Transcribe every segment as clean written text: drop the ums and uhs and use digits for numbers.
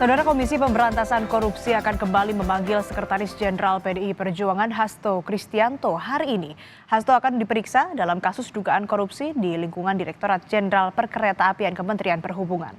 Saudara Komisi Pemberantasan Korupsi akan kembali memanggil Sekretaris Jenderal PDI Perjuangan Hasto Kristianto hari ini. Hasto akan diperiksa dalam kasus dugaan korupsi di lingkungan Direktorat Jenderal Perkeretaapian Kementerian Perhubungan.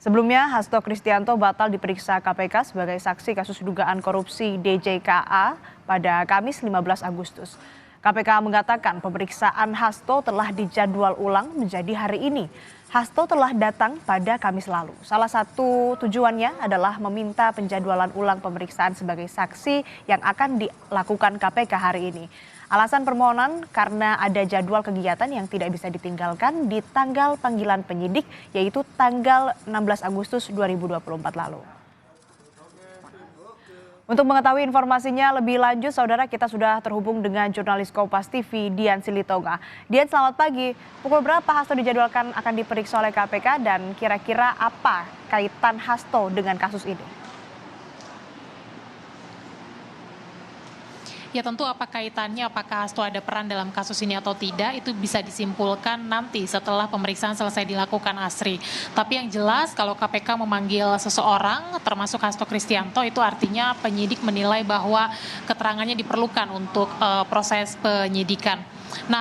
Sebelumnya, Hasto Kristianto batal diperiksa KPK sebagai saksi kasus dugaan korupsi DJKA pada Kamis 15 Agustus. KPK mengatakan pemeriksaan Hasto telah dijadwal ulang menjadi hari ini. Hasto telah datang pada Kamis lalu. Salah satu tujuannya adalah meminta penjadwalan ulang pemeriksaan sebagai saksi yang akan dilakukan KPK hari ini. Alasan permohonan karena ada jadwal kegiatan yang tidak bisa ditinggalkan di tanggal panggilan penyidik, yaitu tanggal 16 Agustus 2024 lalu. Untuk mengetahui informasinya lebih lanjut, saudara, kita sudah terhubung dengan jurnalis Kompas TV Dian Silitonga. Dian, selamat pagi. Pukul berapa Hasto dijadwalkan akan diperiksa oleh KPK dan kira-kira apa kaitan Hasto dengan kasus ini? Ya tentu apa kaitannya, apakah Hasto ada peran dalam kasus ini atau tidak, itu bisa disimpulkan nanti setelah pemeriksaan selesai dilakukan, Asri. Tapi yang jelas kalau KPK memanggil seseorang termasuk Hasto Kristianto, itu artinya penyidik menilai bahwa keterangannya diperlukan untuk proses penyidikan. Nah,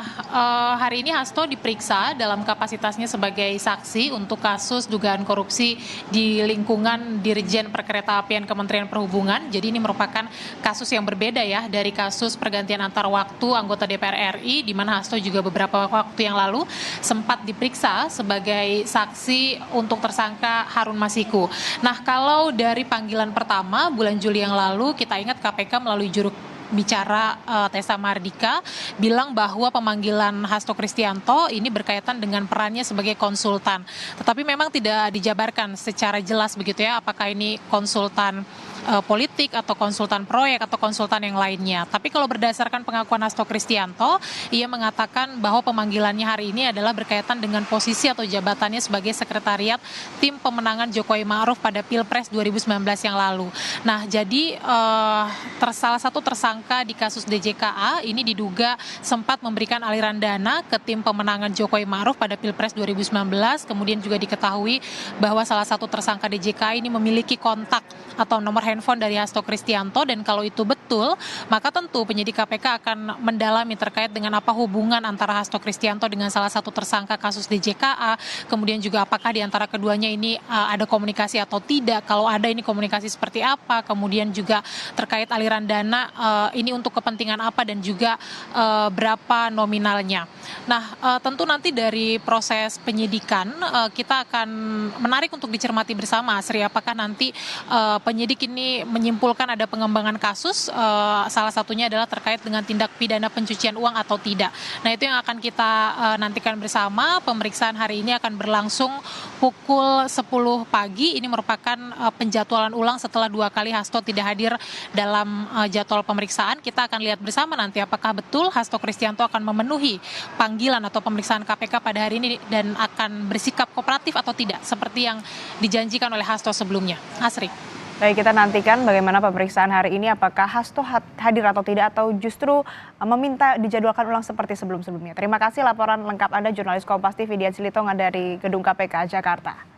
hari ini Hasto diperiksa dalam kapasitasnya sebagai saksi untuk kasus dugaan korupsi di lingkungan Dirjen Perkeretaapian Kementerian Perhubungan. Jadi ini merupakan kasus yang berbeda ya dari kasus pergantian antar waktu anggota DPR RI, di mana Hasto juga beberapa waktu yang lalu sempat diperiksa sebagai saksi untuk tersangka Harun Masiku. Nah, kalau dari panggilan pertama bulan Juli yang lalu, kita ingat KPK melalui juru bicara Tessa Mardika bilang bahwa pemanggilan Hasto Kristianto ini berkaitan dengan perannya sebagai konsultan. Tetapi memang tidak dijabarkan secara jelas begitu ya, apakah ini konsultan politik atau konsultan proyek atau konsultan yang lainnya. Tapi kalau berdasarkan pengakuan Hasto Kristianto, ia mengatakan bahwa pemanggilannya hari ini adalah berkaitan dengan posisi atau jabatannya sebagai sekretariat tim pemenangan Jokowi Ma'ruf pada Pilpres 2019 yang lalu. Nah, jadi salah satu tersangka di kasus DJKA ini diduga sempat memberikan aliran dana ke tim pemenangan Jokowi Ma'ruf pada Pilpres 2019. Kemudian juga diketahui bahwa salah satu tersangka DJKA ini memiliki kontak atau nomor handphone dari Hasto Kristianto, dan kalau itu betul, maka tentu penyidik KPK akan mendalami terkait dengan apa hubungan antara Hasto Kristianto dengan salah satu tersangka kasus DJKA, kemudian juga apakah di antara keduanya ini ada komunikasi atau tidak, kalau ada ini komunikasi seperti apa, kemudian juga terkait aliran dana ini untuk kepentingan apa dan juga berapa nominalnya. Nah, tentu nanti dari proses penyidikan kita akan menarik untuk dicermati bersama, Asri, apakah nanti penyidik ini menyimpulkan ada pengembangan kasus, salah satunya adalah terkait dengan tindak pidana pencucian uang atau tidak. Nah, itu yang akan kita nantikan bersama. Pemeriksaan hari ini akan berlangsung pukul 10 pagi. Ini merupakan penjadwalan ulang setelah 2 kali Hasto tidak hadir dalam jadwal pemeriksaan. Kita akan lihat bersama nanti apakah betul Hasto Kristianto akan memenuhi panggilan atau pemeriksaan KPK pada hari ini dan akan bersikap kooperatif atau tidak, seperti yang dijanjikan oleh Hasto sebelumnya. Asri. Baik, kita nantikan bagaimana pemeriksaan hari ini, apakah Hasto hadir atau tidak, atau justru meminta dijadwalkan ulang seperti sebelum-sebelumnya. Terima kasih laporan lengkap Anda, jurnalis Kompas TV Dian Silitonga dari Gedung KPK Jakarta.